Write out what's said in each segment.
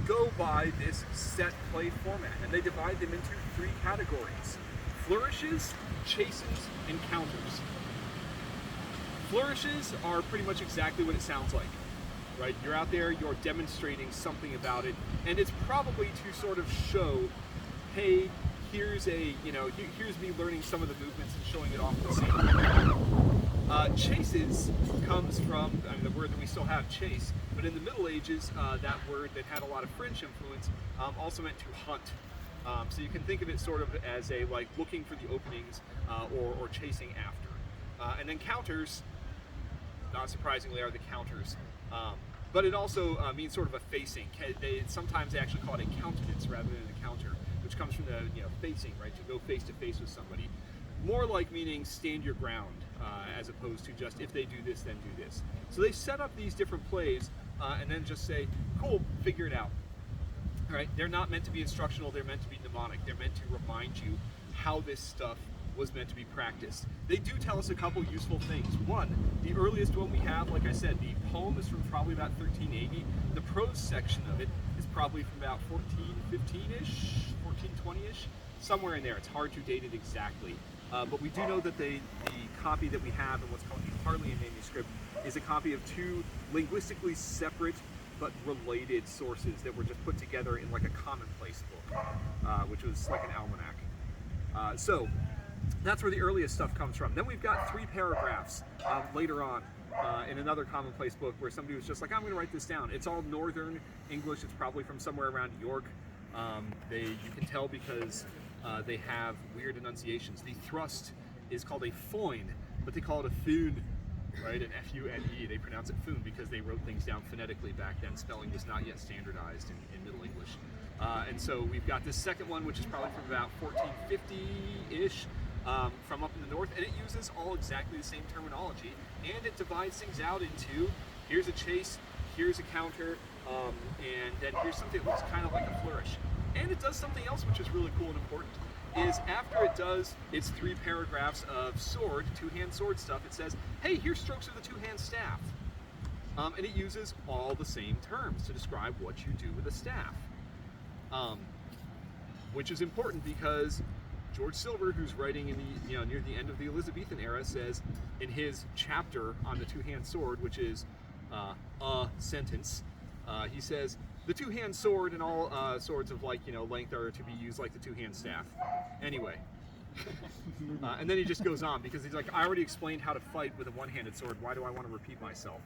go by this set play format, and they divide them into 3 categories: flourishes, chases, and counters. Flourishes are pretty much exactly what it sounds like, right? You're out there, you're demonstrating something about it, and it's probably to sort of show, hey, here's here's me learning some of the movements and showing it off the scene. Chases comes from the word that we still have, chase, but in the Middle Ages, that word that had a lot of French influence also meant to hunt. So you can think of it sort of as a like looking for the openings or chasing after. And then counters, not surprisingly, are the counters. But it also means sort of a facing. Sometimes they actually call it a countenance rather than a counter, which comes from the facing, right? To go face to face with somebody. More like meaning stand your ground, as opposed to just if they do this, then do this. So they set up these different plays and then just say, cool, figure it out. All right? They're not meant to be instructional, they're meant to be mnemonic. They're meant to remind you how this stuff was meant to be practiced. They do tell us a couple useful things. One, the earliest one we have, like I said, the poem is from probably about 1380. The prose section of it is probably from about 1415-ish, 1420-ish, somewhere in there. It's hard to date it exactly. But we do know that the copy that we have in what's called the Harleian manuscript is a copy of 2 linguistically separate but related sources that were just put together in like a commonplace book, which was like an almanac. So that's where the earliest stuff comes from. Then we've got 3 paragraphs later on in another commonplace book where somebody was just like, I'm going to write this down. It's all Northern English. It's probably from somewhere around York. You can tell because they have weird enunciations. The thrust is called a foin, but they call it a foon, right? An F-U-N-E. They pronounce it foon because they wrote things down phonetically back then. Spelling was not yet standardized in Middle English. And so we've got this second one, which is probably from about 1450-ish, from up in the north, and it uses all exactly the same terminology, and it divides things out into here's a chase, here's a counter, and then here's something that looks kind of like a flourish. And it does something else which is really cool and important, is after it does its 3 paragraphs of sword, 2-hand sword stuff, it says, hey, here's strokes of the 2-hand staff. And it uses all the same terms to describe what you do with a staff. Which is important because George Silver, who's writing in the near the end of the Elizabethan era, says in his chapter on the 2-hand sword, which is a sentence, he says the 2-hand sword and all swords of length are to be used like the 2-hand staff. Anyway, and then he just goes on because he's like, I already explained how to fight with a 1-handed sword. Why do I want to repeat myself?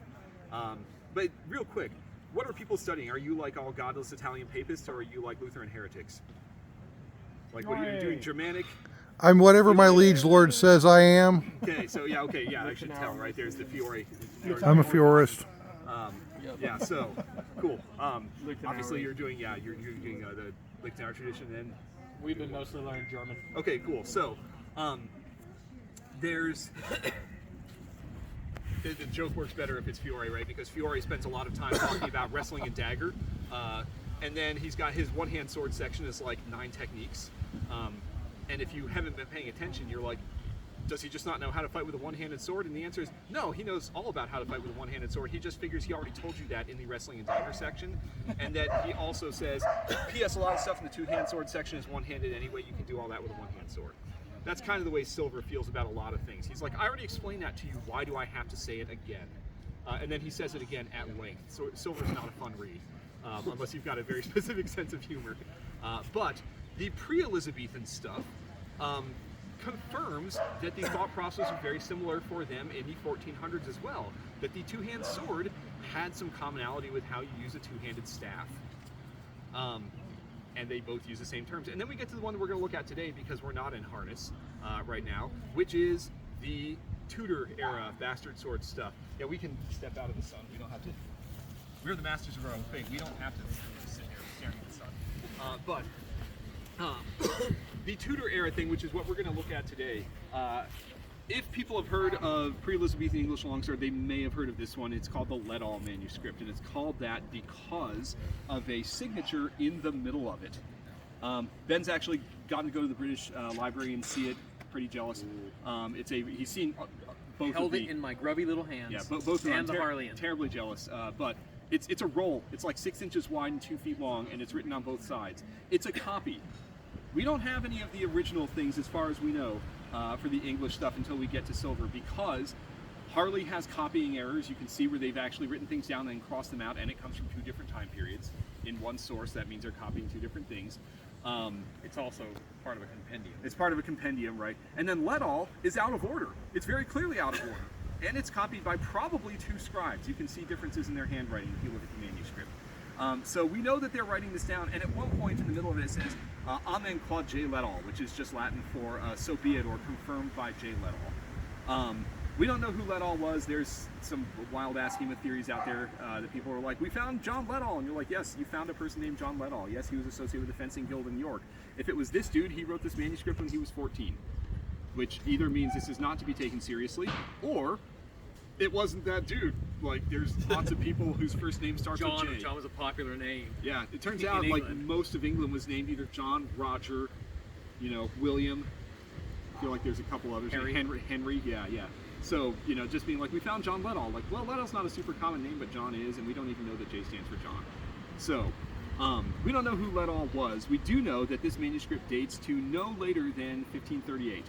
But real quick, what are people studying? Are you like all godless Italian papists, or are you like Lutheran heretics? Like, what are you doing? Germanic? I'm whatever my liege lord says I am. Okay, so I should tell, right? There's the Fiore. I'm a Fiorist. Yeah, so cool. Obviously, you're doing the Lichtenauer tradition, and we've been mostly learning German. Okay, cool. So, there's the joke works better if it's Fiore, right? Because Fiore spends a lot of time talking about wrestling and dagger. And then he's got his 1-hand sword section is like 9 techniques. And if you haven't been paying attention, you're like, does he just not know how to fight with a 1-handed sword? And the answer is no, he knows all about how to fight with a 1-handed sword. He just figures he already told you that in the wrestling and dagger section. And that he also says, P.S. a lot of stuff in the 2-hand sword section is 1-handed anyway. You can do all that with a 1-hand sword. That's kind of the way Silver feels about a lot of things. He's like, I already explained that to you. Why do I have to say it again? And then he says it again at length. So Silver's not a fun read. Unless you've got a very specific sense of humor. But the pre-Elizabethan stuff confirms that the thought process was very similar for them in the 1400s as well. That the 2-hand sword had some commonality with how you use a 2-handed staff. And they both use the same terms. And then we get to the one that we're going to look at today because we're not in harness right now, which is the Tudor era bastard sword stuff. Yeah, we can step out of the sun. We don't have to. We're the masters of our own fate. We don't have to sit here staring at the sun. But the Tudor era thing, which is what we're going to look at today, if people have heard of pre-Elizabethan English longsword, they may have heard of this one. It's called the Let-all manuscript, and it's called that because of a signature in the middle of it. Ben's actually gotten to go to the British Library and see it. Pretty jealous. He's seen both. Held it in my grubby little hands. Yeah, both of them. And the Harleian. Terribly jealous, but It's a roll. It's like 6 inches wide and 2 feet long, and it's written on both sides. It's a copy. We don't have any of the original things, as far as we know, for the English stuff until we get to silver, because Harley has copying errors. You can see where they've actually written things down and crossed them out, and it comes from 2 different time periods in one source. That means they're copying 2 different things. It's also part of a compendium. It's part of a compendium, right? And then Let-all is out of order. It's very clearly out of order. And it's copied by probably 2 scribes. You can see differences in their handwriting if you look at the manuscript. So we know that they're writing this down, and at one point in the middle of it, it says, Amen quod J. Let-all, which is just Latin for so be it, or confirmed by J. Let-all. We don't know who Let-all was. There's some wild-ass theories out there that people are like, we found John Let-all, and you're like, yes, you found a person named John Let-all. Yes, he was associated with the Fencing Guild in York. If it was this dude, he wrote this manuscript when he was 14, which either means this is not to be taken seriously, or it wasn't that dude. Like, there's lots of people whose first name starts with J. John was a popular name. Yeah, it turns out like most of England was named either John, Roger, William. I feel like there's a couple others. Henry, yeah. So, just being like, we found John Let-all. Like, well, Let-all's not a super common name, but John is, and we don't even know that J stands for John. So, we don't know who Let-all was. We do know that this manuscript dates to no later than 1538.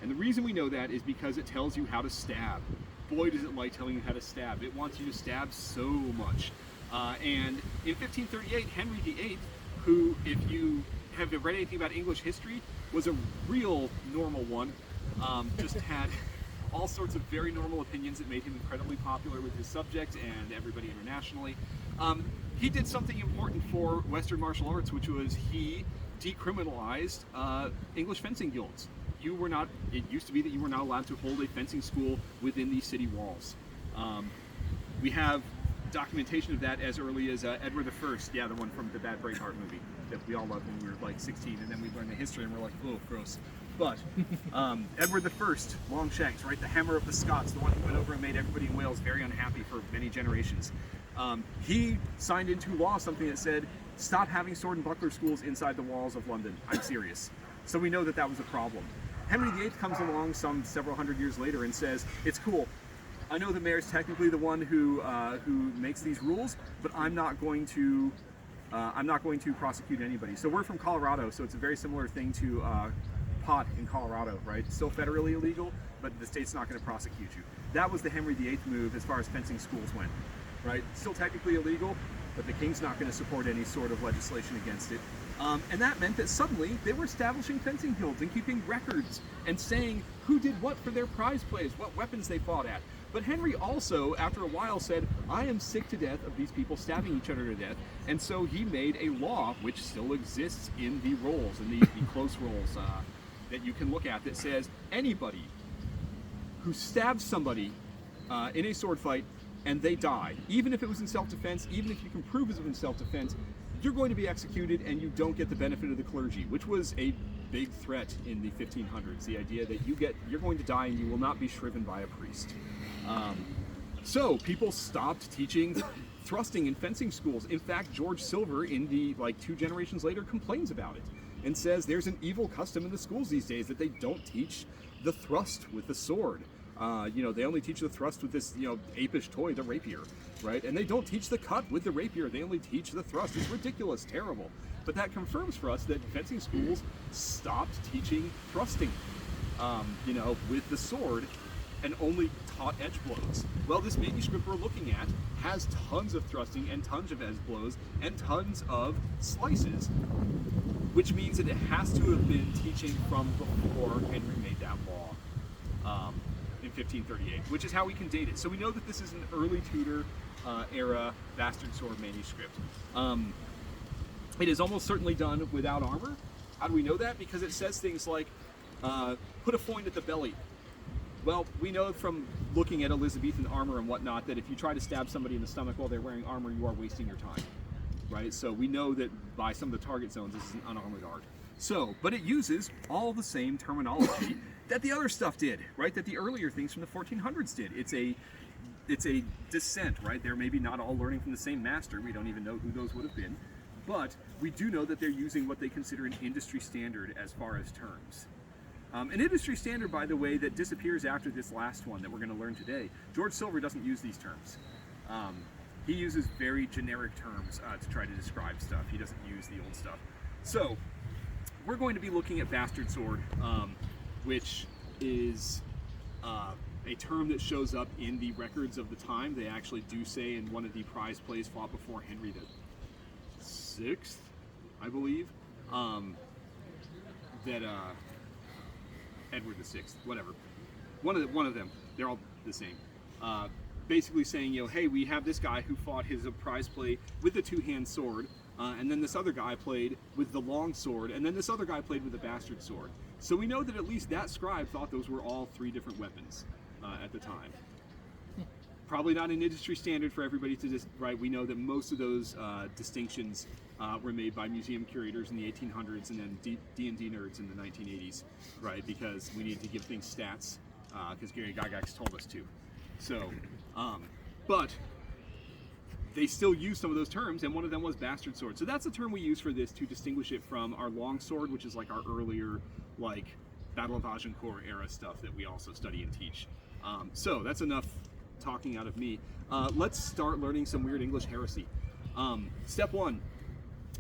And the reason we know that is because it tells you how to stab. Boy, does it like telling you how to stab. It wants you to stab so much. And in 1538, Henry VIII, who, if you have read anything about English history, was a real normal one, just had all sorts of very normal opinions that made him incredibly popular with his subject and everybody internationally. He did something important for Western martial arts, which was he decriminalized English fencing guilds. It used to be that you were not allowed to hold a fencing school within these city walls. We have documentation of that as early as Edward I, yeah, the one from the Bad Braveheart movie that we all loved when we were like 16, and then we learned the history and we're like, oh, gross. But Edward I, Longshanks, right, the hammer of the Scots, the one who went over and made everybody in Wales very unhappy for many generations. He signed into law something that said, stop having sword and buckler schools inside the walls of London. I'm serious. So we know that that was a problem. Henry VIII comes along several hundred years later and says, it's cool. I know the mayor's technically the one who makes these rules, but I'm not going to prosecute anybody. So we're from Colorado, so it's a very similar thing to pot in Colorado, right? Still federally illegal, but the state's not going to prosecute you. That was the Henry VIII move as far as fencing schools went, right? Still technically illegal, but the king's not going to support any sort of legislation against it. And that meant that suddenly they were establishing fencing guilds and keeping records and saying who did what for their prize plays, what weapons they fought at. But Henry also, after a while, said, I am sick to death of these people stabbing each other to death. And so he made a law, which still exists in the rolls, in the close rolls that you can look at, that says anybody who stabs somebody in a sword fight and they die, even if it was in self-defense, even if you can prove it was in self-defense, you're going to be executed and you don't get the benefit of the clergy, which was a big threat in the 1500s. The idea that you're going to die and you will not be shriven by a priest. So people stopped teaching thrusting in fencing schools. In fact, George Silver, in the 2 generations later, complains about it and says there's an evil custom in the schools these days that they don't teach the thrust with the sword. They only teach the thrust with this, apish toy, the rapier, right? And they don't teach the cut with the rapier. They only teach the thrust. It's ridiculous, terrible. But that confirms for us that fencing schools stopped teaching thrusting, with the sword, and only taught edge blows. Well, this manuscript we're looking at has tons of thrusting and tons of edge blows and tons of slices, which means that it has to have been teaching from before Henry made that law. In 1538, which is how we can date it. So we know that this is an early Tudor era bastard sword manuscript. It is almost certainly done without armor. How do we know that? Because it says things like, put a foin at the belly. Well, we know from looking at Elizabethan armor and whatnot that if you try to stab somebody in the stomach while they're wearing armor, you are wasting your time, right? So we know that by some of the target zones, this is an unarmored art. So, but it uses all the same terminology that the other stuff did, right? That the earlier things from the 1400s did. It's a descent, right? They're maybe not all learning from the same master. We don't even know who those would have been. But we do know that they're using what they consider an industry standard as far as terms. An industry standard, by the way, that disappears after this last one that we're going to learn today. George Silver doesn't use these terms. He uses very generic terms to try to describe stuff. He doesn't use the old stuff. So we're going to be looking at bastard sword, which is a term that shows up in the records of the time. They actually do say in one of the prize plays fought before Henry VI, I believe, that Edward VI, whatever, one of them, they're all the same. Basically saying, hey, we have this guy who fought his prize play with the two-hand sword, and then this other guy played with the long sword, and then this other guy played with the bastard sword. So we know that at least that scribe thought those were all three different weapons at the time. Probably not an industry standard for everybody to just, right? We know that most of those distinctions were made by museum curators in the 1800s and then D&D nerds in the 1980s, right? Because we need to give things stats, because Gary Gygax told us to. So, but they still use some of those terms, and one of them was bastard sword. So that's the term we use for this to distinguish it from our long sword, which is like our earlier, like Battle of Agincourt era stuff that we also study and teach. So that's enough talking out of me. Let's start learning some weird English heresy. Step one,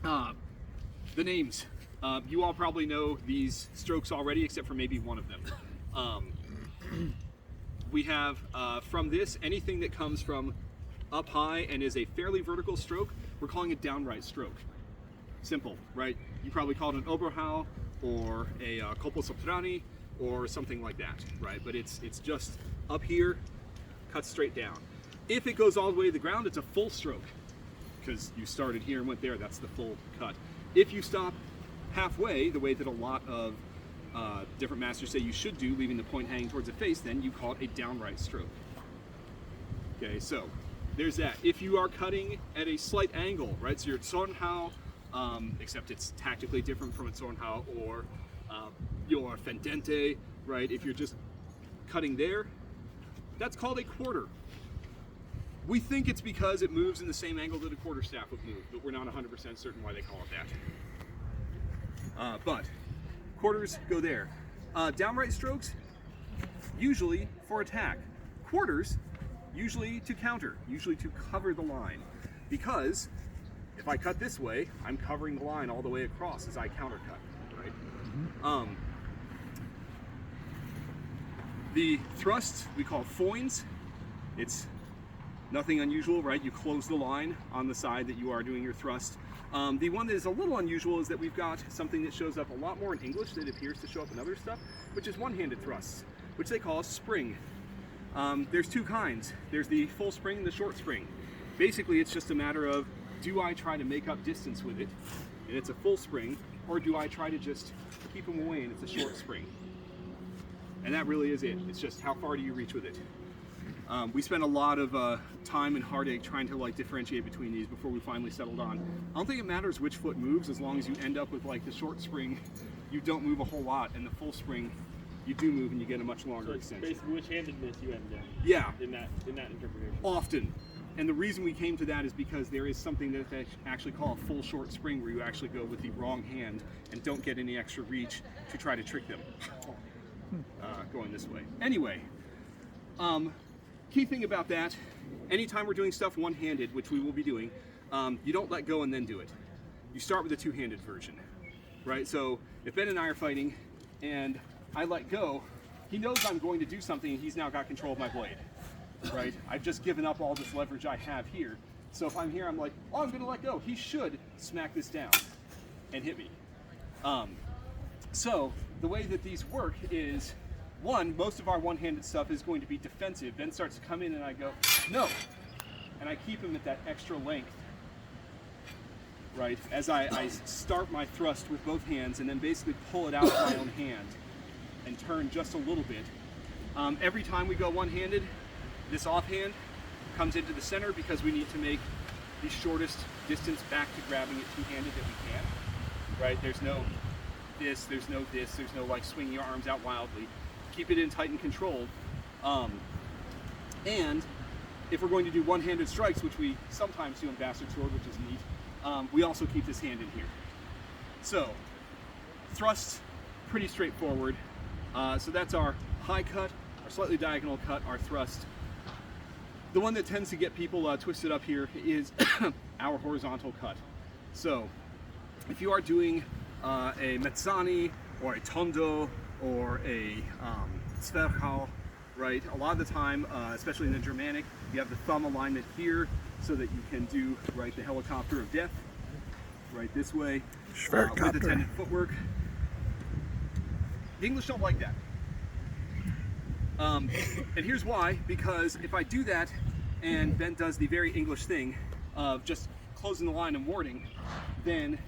the names. You all probably know these strokes already, except for maybe one of them. We have, from this, anything that comes from up high and is a fairly vertical stroke, we're calling it downright stroke. Simple, right? You probably call it an Oberhau or a colpo soprani or something like that, right? But it's just up here, cut straight down. If it goes all the way to the ground, it's a full stroke, because you started here and went there, that's the full cut. If you stop halfway, the way that a lot of different masters say you should do, leaving the point hanging towards the face, then you call it a downright stroke. Okay, so there's that. If you are cutting at a slight angle, right, so your Zornhau, except it's tactically different from a Zornhau, or your Fendente, right, if you're just cutting there, that's called a quarter. We think it's because it moves in the same angle that a quarterstaff would move, but we're not 100% certain why they call it that. But quarters go there. Downright strokes, usually for attack. Quarters, usually to counter, usually to cover the line. Because if I cut this way, I'm covering the line all the way across as I countercut, right? Mm-hmm. The thrusts we call foins. It's nothing unusual, right? You close the line on the side that you are doing your thrust. The one that is a little unusual is that we've got something that shows up a lot more in English that appears to show up in other stuff, which is one-handed thrusts, which they call a spring. There's two kinds. There's the full spring and the short spring. Basically, it's just a matter of, do I try to make up distance with it, and it's a full spring, or do I try to just keep them away and it's a short spring? And that really is it. It's just how far do you reach with it? We spent a lot of time and heartache trying to like differentiate between these before we finally settled on. I don't think it matters which foot moves, as long as you end up with like the short spring, you don't move a whole lot, and the full spring, you do move and you get a much longer extension. Basically, which-handedness you end in. Yeah. In that interpretation. Often. And the reason we came to that is because there is something that they actually call a full short spring, where you actually go with the wrong hand and don't get any extra reach to try to trick them going this way. Anyway, key thing about that, anytime we're doing stuff one-handed, which we will be doing, you don't let go and then do it. You start with a two-handed version, right? So if Ben and I are fighting and I let go, he knows I'm going to do something and he's now got control of my blade, right? I've just given up all this leverage I have here. So if I'm here, I'm like, oh, I'm gonna let go. He should smack this down and hit me. So the way that these work is, one, most of our one-handed stuff is going to be defensive. Ben starts to come in and I go, no. And I keep him at that extra length, right? As I start my thrust with both hands and then basically pull it out with my own hand and turn just a little bit. Every time we go one-handed, this offhand comes into the center because we need to make the shortest distance back to grabbing it two-handed that we can, right? There's no this, there's no this, there's no like swinging your arms out wildly. Keep it in tight and controlled. And if we're going to do one-handed strikes, which we sometimes do in Bastard Sword, which is neat, we also keep this hand in here. So, thrust, pretty straightforward. So that's our high cut, our slightly diagonal cut, our thrust. The one that tends to get people twisted up here is our horizontal cut. So if you are doing a mezzani or a tondo or a zwerchhal, right? A lot of the time, especially in the Germanic, you have the thumb alignment here so that you can do, right, the helicopter of death, right this way, with attendant footwork. The English don't like that. And here's why, because if I do that and Ben does the very English thing of just closing the line and warding, then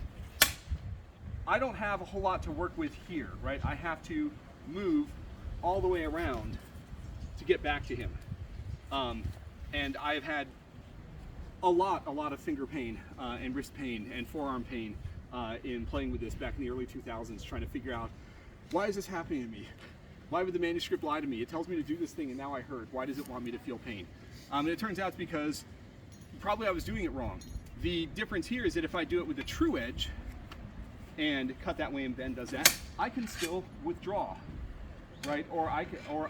I don't have a whole lot to work with here, right? I have to move all the way around to get back to him. And I have had a lot of finger pain and wrist pain and forearm pain in playing with this back in the early 2000s, trying to figure out, why is this happening to me? Why would the manuscript lie to me? It tells me to do this thing and now I hurt. Why does it want me to feel pain? And it turns out it's because probably I was doing it wrong. The difference here is that if I do it with a true edge and cut that way and Ben does that, I can still withdraw, right? Or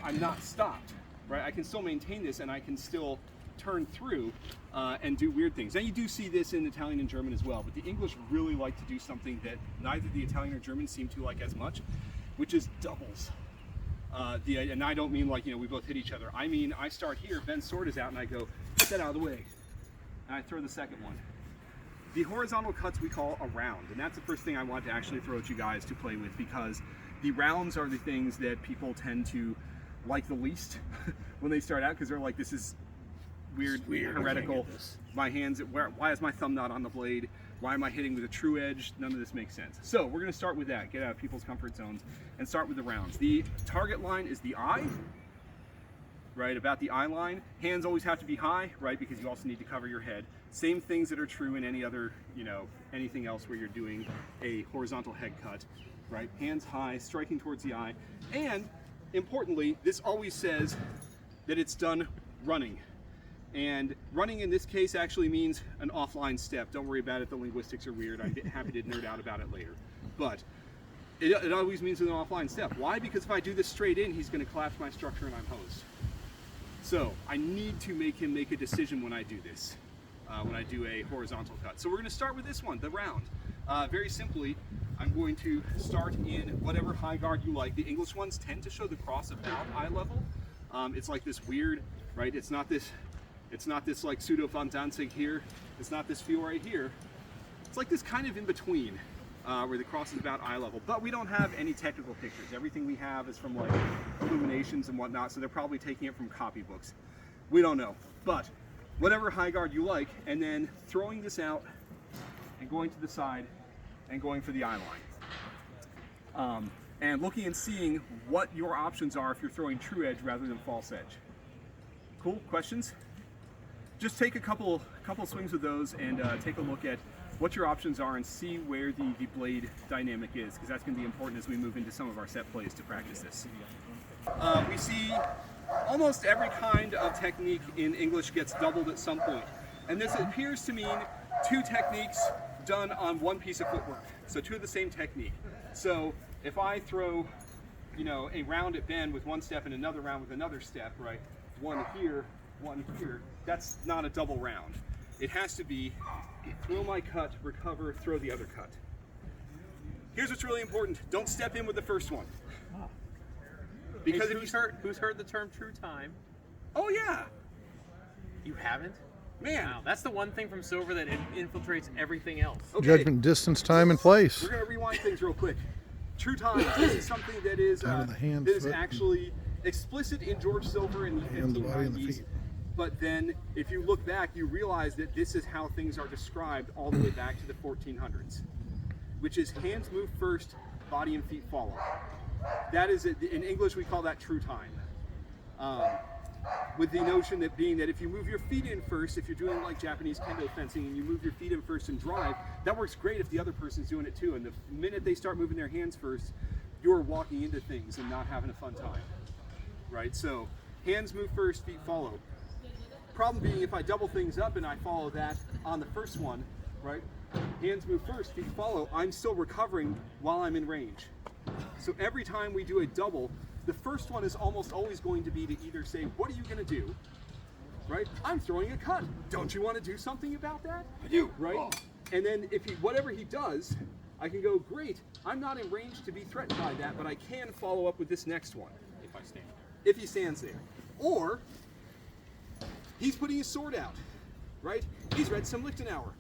I'm not stopped, right? I can still maintain this and I can still turn through and do weird things. Now you do see this in Italian and German as well, but the English really like to do something that neither the Italian or German seem to like as much, which is doubles. And I don't mean like, we both hit each other. I mean, I start here, Ben's sword is out, and I go, get that out of the way. And I throw the second one. The horizontal cuts we call a round, and that's the first thing I want to actually throw at you guys to play with, because the rounds are the things that people tend to like the least when they start out, because they're like, this is weird, heretical. My hands, why is my thumb not on the blade? Why am I hitting with a true edge? None of this makes sense. So we're going to start with that, get out of people's comfort zones, and start with the rounds. The target line is the eye, right, about the eye line. Hands always have to be high, right, because you also need to cover your head. Same things that are true in any other, anything else where you're doing a horizontal head cut, right? Hands high, striking towards the eye. And importantly, this always says that it's done running. And running in this case actually means an offline step. Don't worry about it, the linguistics are weird. I'm happy to nerd out about it later. But it always means an offline step. Why? Because if I do this straight in, he's going to collapse my structure and I'm hosed. So I need to make him make a decision when I do this. When I do a horizontal cut. So we're going to start with this one, the round. Very simply, I'm going to start in whatever high guard you like. The English ones tend to show the cross about eye level. It's like this weird, right? It's not this like pseudo von Danzig here. It's not this feel right here. It's like this kind of in between where the cross is about eye level. But we don't have any technical pictures. Everything we have is from like illuminations and whatnot. So they're probably taking it from copybooks. We don't know. But whatever high guard you like, and then throwing this out and going to the side and going for the eye line. And looking and seeing what your options are if you're throwing true edge rather than false edge. Cool? Questions? Just take a couple swings with those and take a look at what your options are and see where the blade dynamic is, because that's going to be important as we move into some of our set plays to practice this. We see almost every kind of technique in English gets doubled at some point. And this appears to mean two techniques done on one piece of footwork. So two of the same technique. So if I throw, a round at Ben with one step and another round with another step, right? One here, that's not a double round. It has to be throw my cut, recover, throw the other cut. Here's what's really important. Don't step in with the first one. Because who's heard the term true time? Oh yeah. You haven't? Man. Wow, that's the one thing from Silver that infiltrates everything else. Okay. Judgment, distance, time, and place. We're going to rewind things real quick. True time. This is something that is actually explicit in George Silver in the 1590s. But then, if you look back, you realize that this is how things are described all the way back to the 1400s, which is hands move first, body and feet follow. That is, in English, we call that true time. With the notion that being that if you move your feet in first, if you're doing like Japanese kendo fencing and you move your feet in first and drive, that works great if the other person's doing it too. And the minute they start moving their hands first, you're walking into things and not having a fun time, right? So hands move first, feet follow. Problem being, if I double things up and I follow that on the first one, right? Hands move first, feet follow, I'm still recovering while I'm in range. So every time we do a double, the first one is almost always going to be to either say, what are you going to do? right? I'm throwing a cut. Don't you want to do something about that? I do. Right? Oh. And then if whatever he does, I can go, great, I'm not in range to be threatened by that, but I can follow up with this next one. If I stand there. If he stands there. Or, he's putting his sword out, right? He's read some Lichtenauer.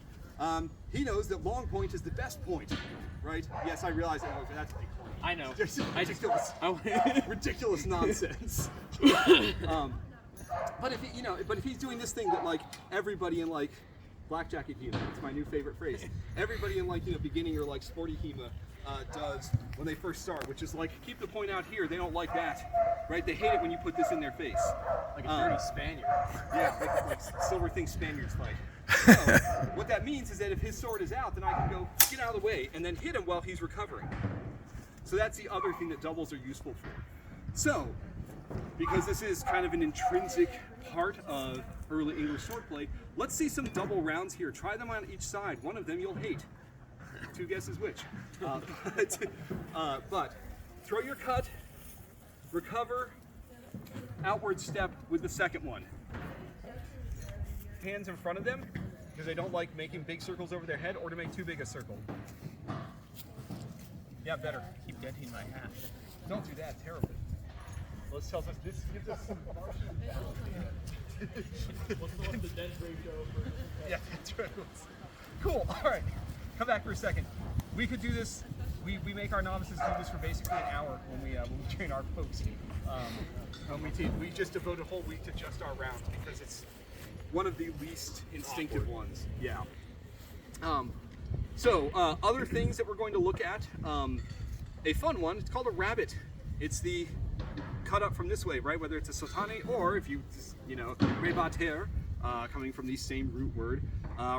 He knows that long point is the best point, right? Yes, I realize that. That's a big point. I know. Ridiculous, ridiculous nonsense. But if but if he's doing this thing that like everybody in like Black Jacket Hema, it's my new favorite phrase. Everybody in like beginning or like sporty Hema does when they first start, which is like keep the point out here. They don't like that, right? They hate it when you put this in their face, like a dirty Spaniard. Yeah, like silver thing Spaniards fight. So, what that means is that if his sword is out, then I can go get out of the way and then hit him while he's recovering. So that's the other thing that doubles are useful for. So, because this is kind of an intrinsic part of early English swordplay, let's see some double rounds here. Try them on each side. One of them you'll hate. Two guesses which. But throw your cut, recover, outward step with the second one. Hands in front of them, because they don't like making big circles over their head, or to make too big a circle. Yeah, better. Keep denting my hat. Don't do that, terrible. Well, this tells us, this gives us some What's the dent ratio for? Yeah, that's right. Cool, all right. Come back for a second. We could do this, we make our novices do this for basically an hour when we train our folks. We just devote a whole week to just our rounds because it's one of the least instinctive ones. Yeah. So other things that we're going to look at, a fun one, it's called a rabbit. It's the cut up from this way, right? Whether it's a sotane or if you rebater, coming from the same root word,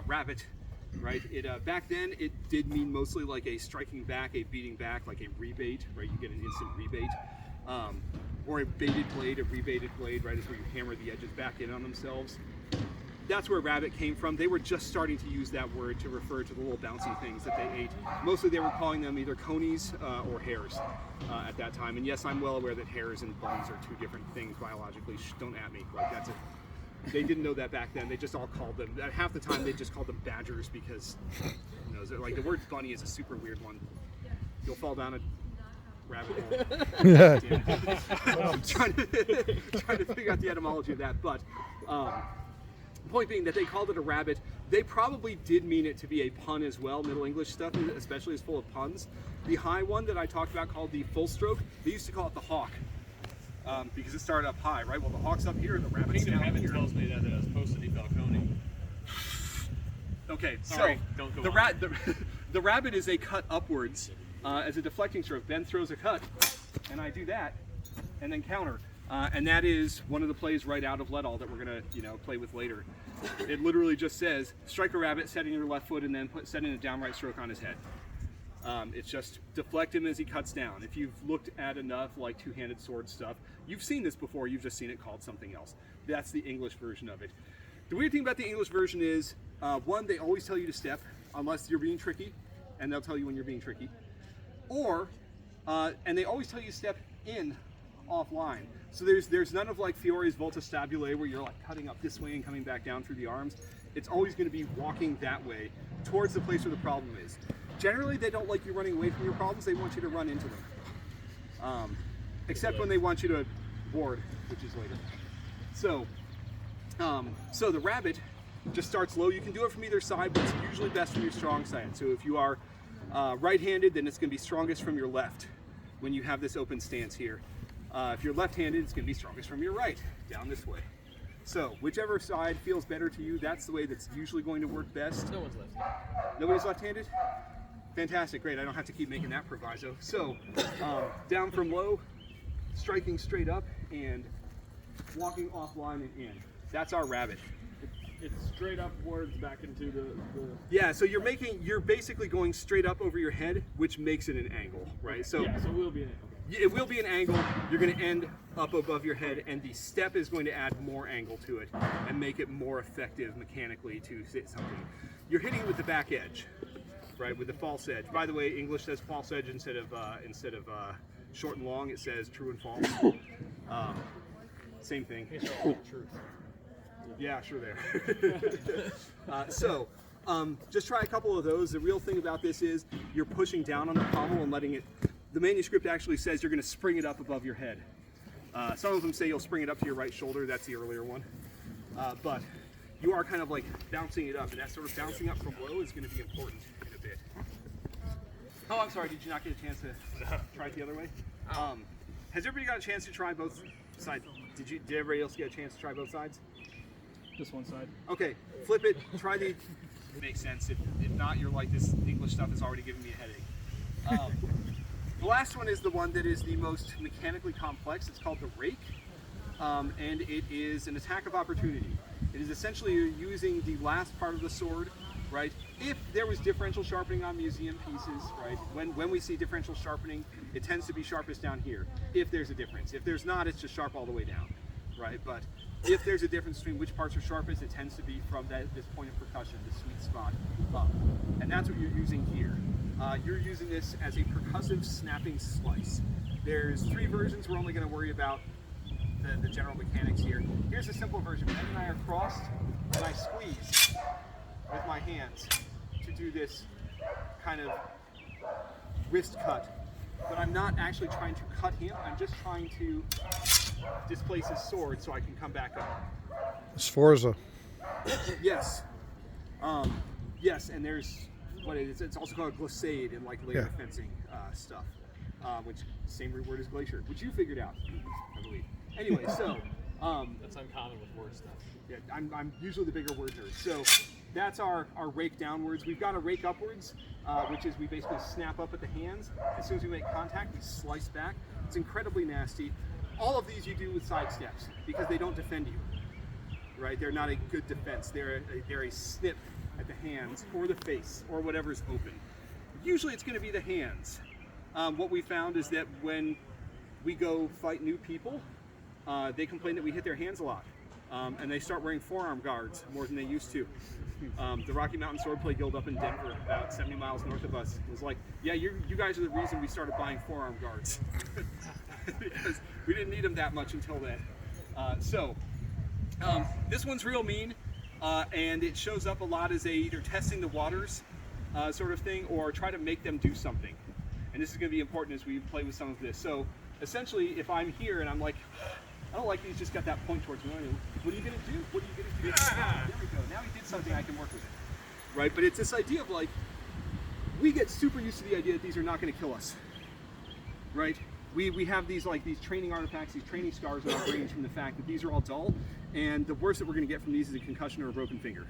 rabbit, right? It back then it did mean mostly like a striking back, a beating back, like a rebate, right? You get an instant rebate. Or a baited blade, a rebaited blade, right? Is where you hammer the edges back in on themselves. That's where rabbit came from. They were just starting to use that word to refer to the little bouncy things that they ate. Mostly they were calling them either conies or hares at that time. And yes, I'm well aware that hares and bunnies are two different things biologically. Shh, don't at me. Like that's it. They didn't know that back then. They just all called them. Half the time they just called them badgers because like the word bunny is a super weird one. You'll fall down a rabbit hole. I'm trying to figure out the etymology of that, but. Point being that they called it a rabbit. They probably did mean it to be a pun as well. Middle English stuff especially is full of puns. The high one that I talked about called the full stroke, they used to call it the hawk because it started up high, right? Well, the hawk's up here and the rabbit's down here. tells me that it was supposed to be Falcone. Okay, so Sorry, don't go the rabbit is a cut upwards as a deflecting stroke. Ben throws a cut, and I do that, and then counter. And that is one of the plays right out of Let All that we're gonna, play with later. It literally just says, strike a rabbit, setting your left foot, and then setting a downright stroke on his head. It's just deflect him as he cuts down. If you've looked at enough like two-handed sword stuff, you've seen this before. You've just seen it called something else. That's the English version of it. The weird thing about the English version is, one, they always tell you to step unless you're being tricky, and they'll tell you when you're being tricky. Or, and they always tell you to step in offline. So there's none of like Fiore's Volta Stabile where you're like cutting up this way and coming back down through the arms. It's always going to be walking that way towards the place where the problem is. Generally, they don't like you running away from your problems. They want you to run into them. Except when they want you to board, which is later. So the rabbit just starts low. You can do it from either side, but it's usually best from your strong side. So if you are right-handed, then it's going to be strongest from your left when you have this open stance here. If you're left-handed, it's going to be strongest from your right, down this way. So, whichever side feels better to you, that's the way that's usually going to work best. No one's left-handed. Nobody's left-handed? Fantastic, great. I don't have to keep making that proviso. So, down from low, striking straight up, and walking offline and in. That's our rabbit. It's straight upwards back into the... Yeah, so you're basically going straight up over your head, which makes it an angle, right? So yeah, so it will be an angle. It will be an angle. You're going to end up above your head, and the step is going to add more angle to it and make it more effective mechanically to hit something. You're hitting it with the back edge, right? With the false edge. By the way, English says false edge instead of short and long. It says true and false. Same thing. Truth. Yeah, sure there. Just try a couple of those. The real thing about this is you're pushing down on the pommel and letting it, the manuscript actually says you're going to spring it up above your head. Some of them say you'll spring it up to your right shoulder. That's the earlier one. But you are kind of like bouncing it up, and that sort of bouncing up from low is going to be important in a bit. Oh, I'm sorry. Did you not get a chance to try it the other way? Has everybody got a chance to try both sides? Did everybody else get a chance to try both sides? Just one side. Okay, flip it. Try the. It makes sense. If not, you're like, this English stuff is already giving me a headache. The last one is the one that is the most mechanically complex. It's called the rake, and it is an attack of opportunity. It is essentially you're using the last part of the sword, right? If there was differential sharpening on museum pieces, right? When we see differential sharpening, it tends to be sharpest down here. If there's a difference, if there's not, it's just sharp all the way down, right? But if there's a difference between which parts are sharpest, it tends to be from this point of percussion, the sweet spot up, and that's what you're using here. You're using this as a percussive snapping slice. There's 3 versions. We're only going to worry about the general mechanics here. Here's a simple version. Ben and I are crossed, and I squeeze with my hands to do this kind of wrist cut. But I'm not actually trying to cut him. I'm just trying to displace his sword so I can come back up. Sforza. Yes. Yes, and there's what it is. It's also called glissade in like later fencing stuff, which same root word as glacier, which you figured out, I believe. Anyway, so That's uncommon with word stuff. yeah, I'm usually the bigger word nerd. So that's our rake downwards. We've got a rake upwards, which is we basically snap up at the hands. As soon as we make contact, we slice back. It's incredibly nasty. All of these you do with side steps because they don't defend you, right? They're not a good defense. They're a snip at the hands or the face or whatever's open. Usually it's going to be the hands. What we found is that when we go fight new people, they complain that we hit their hands a lot. And they start wearing forearm guards more than they used to. The Rocky Mountain Swordplay Guild up in Denver, about 70 miles north of us, was like, yeah, you guys are the reason we started buying forearm guards. Because we didn't need them that much until then. This one's real mean, and it shows up a lot as either testing the waters sort of thing, or try to make them do something. And this is going to be important as we play with some of this. So essentially, if I'm here and I'm like, I don't like he's just got that point towards me. What are you going to do? What are you going to do? There we go. Now he did something, I can work with it. Right? But it's this idea of like, we get super used to the idea that these are not going to kill us. Right? We have these training artifacts, these training scars in our brains from the fact that these are all dull, and the worst that we're going to get from these is a concussion or a broken finger.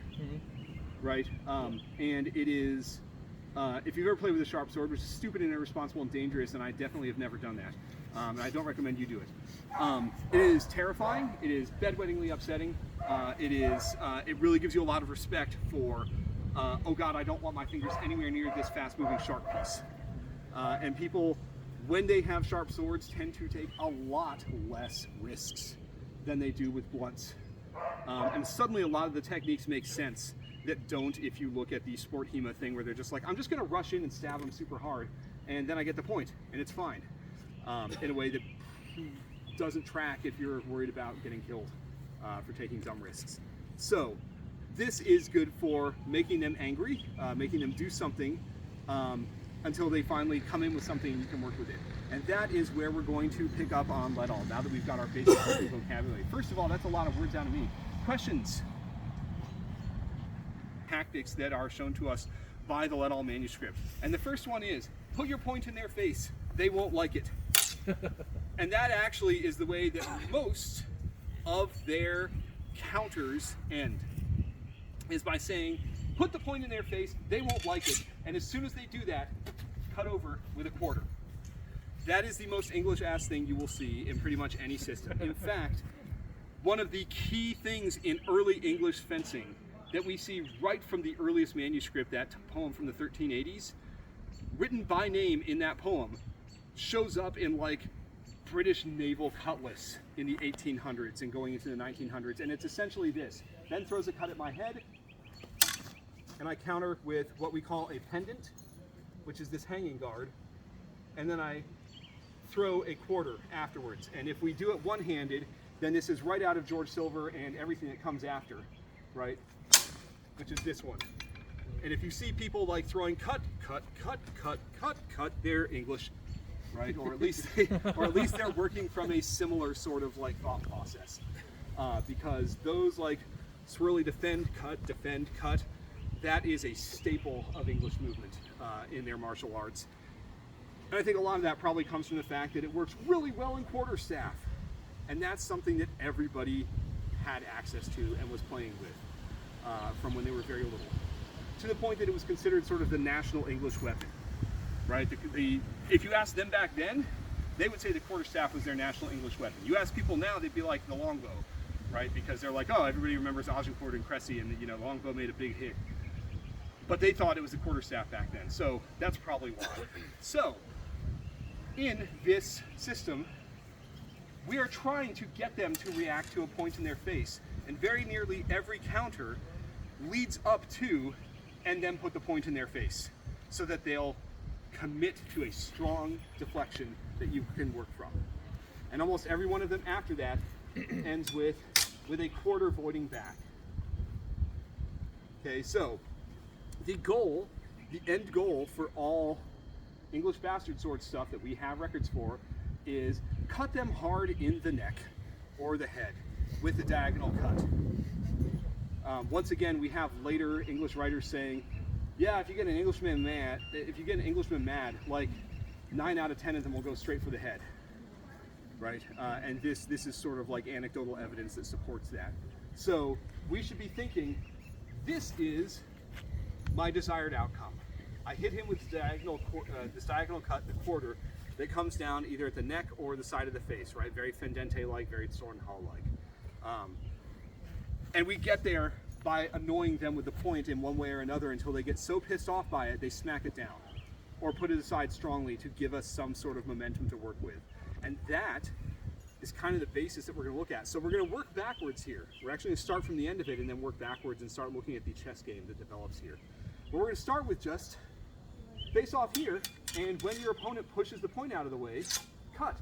Right? And it is, if you've ever played with a sharp sword, which is stupid and irresponsible and dangerous, and I definitely have never done that, and I don't recommend you do it. It is terrifying. It is bedwettingly upsetting. It really gives you a lot of respect for, oh God, I don't want my fingers anywhere near this fast-moving sharp piece. And people, when they have sharp swords, tend to take a lot less risks than they do with blunts. And suddenly a lot of the techniques make sense that don't if you look at the Sport HEMA thing where they're just like, I'm just going to rush in and stab them super hard, and then I get the point, and it's fine. In a way that doesn't track if you're worried about getting killed for taking dumb risks. So this is good for making them angry, making them do something until they finally come in with something and you can work with it. And that is where we're going to pick up on let all, now that we've got our basic vocabulary. First of all, that's a lot of words out of me. Questions? Tactics that are shown to us by the let all manuscript. And the first one is, put your point in their face. They won't like it. And that actually is the way that most of their counters end, is by saying, put the point in their face, they won't like it, and as soon as they do that, cut over with a quarter. That is the most English-ass thing you will see in pretty much any system. In fact, one of the key things in early English fencing that we see right from the earliest manuscript, that poem from the 1380s, written by name in that poem, shows up in like British naval cutlass in the 1800s and going into the 1900s, and it's essentially this. Ben throws a cut at my head, and I counter with what we call a pendant, which is this hanging guard, and then I throw a quarter afterwards. And if we do it one-handed, then this is right out of George Silver and everything that comes after, right? Which is this one. And if you see people like throwing cut, they're English, right? Or at least they're working from a similar sort of like thought process, because those like swirly defend, cut, that is a staple of English movement in their martial arts. And I think a lot of that probably comes from the fact that it works really well in quarterstaff, and that's something that everybody had access to and was playing with from when they were very little, to the point that it was considered sort of the national English weapon, right? If you asked them back then, they would say the quarterstaff was their national English weapon. You ask people now, they'd be like the longbow, right? Because they're like, oh, everybody remembers Agincourt and Cressy, and the longbow made a big hit. But they thought it was the quarterstaff back then, so that's probably why. So, in this system, we are trying to get them to react to a point in their face, and very nearly every counter leads up to and then put the point in their face, so that they'll commit to a strong deflection that you can work from. And almost every one of them after that ends with a quarter voiding back. Okay, so the end goal for all English bastard sword stuff that we have records for is cut them hard in the neck or the head with a diagonal cut. Once again, we have later English writers saying, yeah, if you get an Englishman mad, like 9 out of 10 of them will go straight for the head, right? And this is sort of like anecdotal evidence that supports that. So we should be thinking, this is my desired outcome. I hit him with this diagonal cut, the quarter, that comes down either at the neck or the side of the face, right? Very Fendente-like, very Sword and Hall-like. And we get there by annoying them with the point in one way or another until they get so pissed off by it, they smack it down or put it aside strongly to give us some sort of momentum to work with. And that is kind of the basis that we're going to look at. So we're going to work backwards here. We're actually going to start from the end of it and then work backwards and start looking at the chess game that develops here. But we're going to start with just face off here, and when your opponent pushes the point out of the way, cut.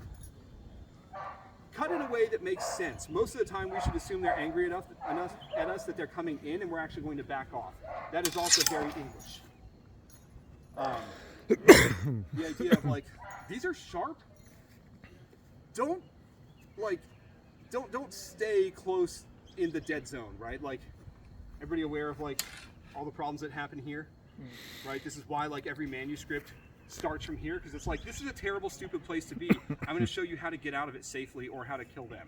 Cut in a way that makes sense. Most of the time we should assume they're angry enough at us that they're coming in and we're actually going to back off. That is also very English. The idea of like, these are sharp. Don't stay close in the dead zone, right? Like, everybody aware of like all the problems that happen here, right? This is why like every manuscript starts from here, because it's like, this is a terrible, stupid place to be. I'm going to show you how to get out of it safely or how to kill them,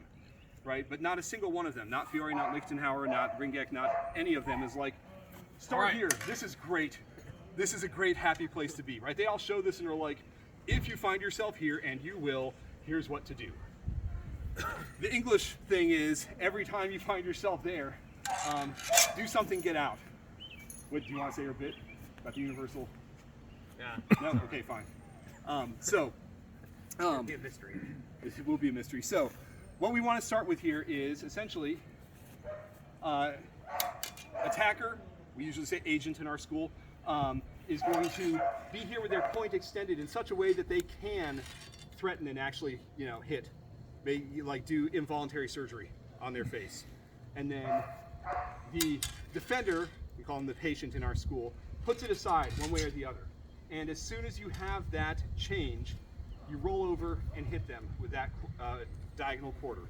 right? But not a single one of them, not Fiore, not Lichtenhauer, not Ringek, not any of them is like, start here. This is great. This is a great, happy place to be, right? They all show this and are like, if you find yourself here, and you will, here's what to do. The English thing is, every time you find yourself there, do something, get out. What do you want to say your bit about the universal? Yeah. No? Okay, fine. It'll be a mystery. It will be a mystery. So, what we want to start with here is essentially attacker, we usually say agent in our school, is going to be here with their point extended in such a way that they can threaten and actually, hit. They like do involuntary surgery on their face. And then the defender, we call him the patient in our school, puts it aside one way or the other. And as soon as you have that change, you roll over and hit them with that diagonal quarter.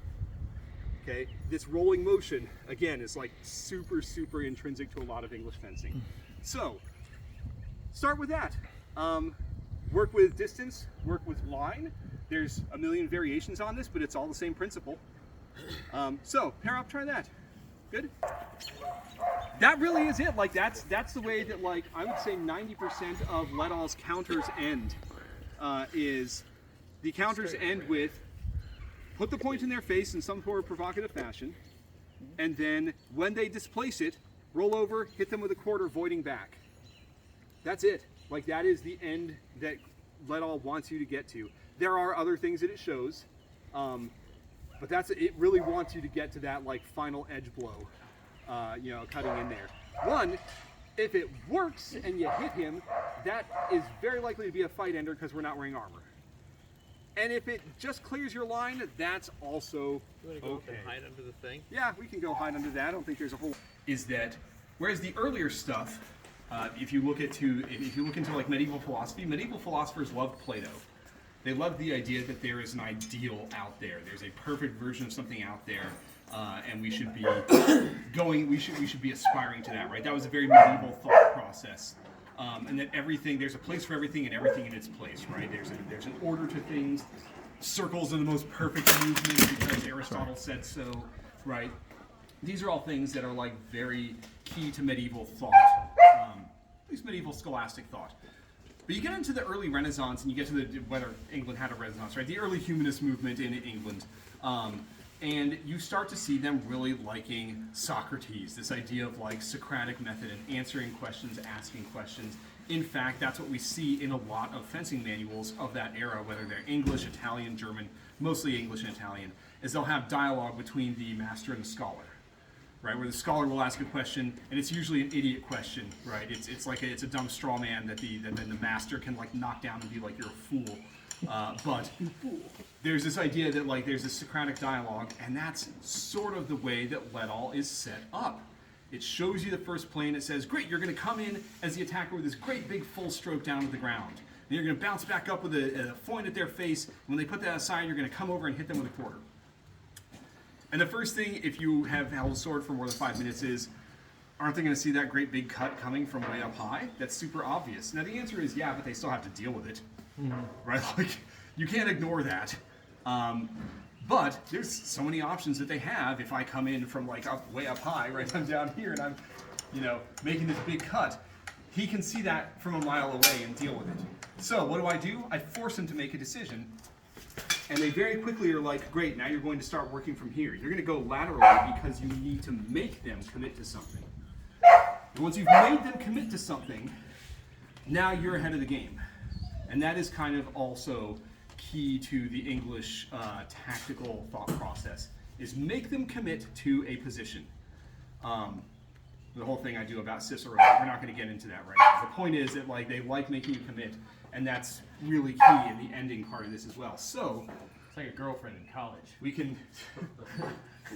Okay, this rolling motion, again, is like super, super intrinsic to a lot of English fencing. So, start with that. Work with distance, work with line. There's a million variations on this, but it's all the same principle. So, pair up, try that. Good? That really is it. Like, that's the way that, like, I would say 90% of Let-All's counters end. Is the counters end with put the point in their face in some sort of provocative fashion, and then when they displace it, roll over, hit them with a quarter, voiding back. That's it. Like, that is the end that Let-All wants you to get to. There are other things that it shows, but it really wants you to get to that like final edge blow, cutting in there. One, if it works and you hit him, that is very likely to be a fight ender because we're not wearing armor. And if it just clears your line, that's also You want to go up okay. and hide under the thing? Yeah, we can go hide under that. I don't think there's a whole. Is that whereas the earlier stuff, if you look into like medieval philosophers loved Plato. They loved the idea that there is an ideal out there. There's a perfect version of something out there, and we should be we should be aspiring to that, right? That was a very medieval thought process, and that there's a place for everything and everything in its place, right? There's an order to things. Circles are the most perfect movement because Aristotle said so, right? These are all things that are like very key to medieval thought, at least medieval scholastic thought. But you get into the early Renaissance, and you get to whether England had a Renaissance, right? The early humanist movement in England, and you start to see them really liking Socrates. This idea of like Socratic method and answering questions, asking questions. In fact, that's what we see in a lot of fencing manuals of that era, whether they're English, Italian, German, mostly English and Italian, is they'll have dialogue between the master and the scholar. Right, where the scholar will ask a question, and it's usually an idiot question, right? It's like it's a dumb straw man that then the master can like knock down and be like, you're a fool. But there's this idea that like there's this Socratic dialogue, and that's sort of the way that Let All is set up. It shows you the first plane. It says, great, you're going to come in as the attacker with this great big full stroke down to the ground. Then you're going to bounce back up with a foin at their face. When they put that aside, you're going to come over and hit them with a quarter. And the first thing, if you have held a sword for more than 5 minutes, is, aren't they going to see that great big cut coming from way up high? That's super obvious. Now the answer is yeah, but they still have to deal with it, right? Like you can't ignore that. But there's so many options that they have. If I come in from like way up high, right? I'm down here and I'm, making this big cut. He can see that from a mile away and deal with it. So what do? I force him to make a decision. And they very quickly are like, great, now you're going to start working from here. You're going to go laterally because you need to make them commit to something. And once you've made them commit to something, now you're ahead of the game. And that is kind of also key to the English tactical thought process, is make them commit to a position. The whole thing I do about Cicero, we're not going to get into that right now. The point is that like they like making you commit, and that's really key in the ending part of this as well. So It's like a girlfriend in college. we can,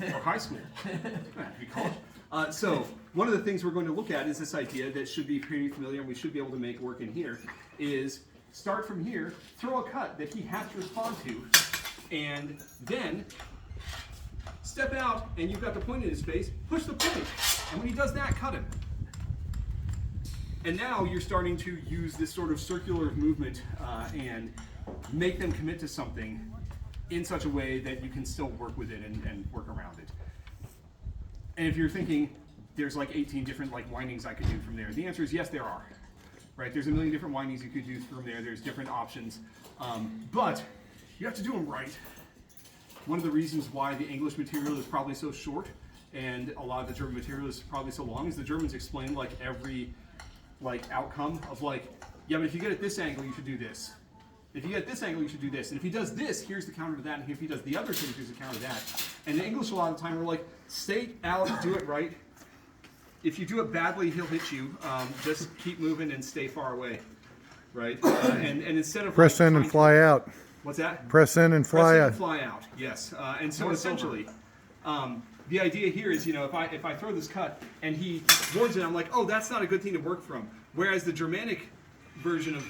or high school, we college. So one of the things we're going to look at is this idea that should be pretty familiar, and we should be able to make work in here, is start from here, throw a cut that he has to respond to, and then step out, and you've got the point in his face, push the point, and when he does that, cut him. And now you're starting to use this sort of circular movement and make them commit to something in such a way that you can still work with it and work around it. And if you're thinking, there's like 18 different like windings I could do from there, the answer is yes, there are. Right? There's a million different windings you could do from there. There's different options. But you have to do them right. One of the reasons why the English material is probably so short and a lot of the German material is probably so long is the Germans explain like every outcome of like, yeah, but if you get at this angle, you should do this. If you get this angle, you should do this. And if he does this, here's the counter to that. And if he does the other thing, here's the counter to that. And the English a lot of the time are like, stay out, do it right. If you do it badly, he'll hit you. Just keep moving and stay far away, right? And instead of Press in and fly out. What's that? Press in and fly Press in out. and fly out. Yes. And so essentially, the idea here is, if I throw this cut and he warns it, I'm like, oh, that's not a good thing to work from. Whereas the Germanic version of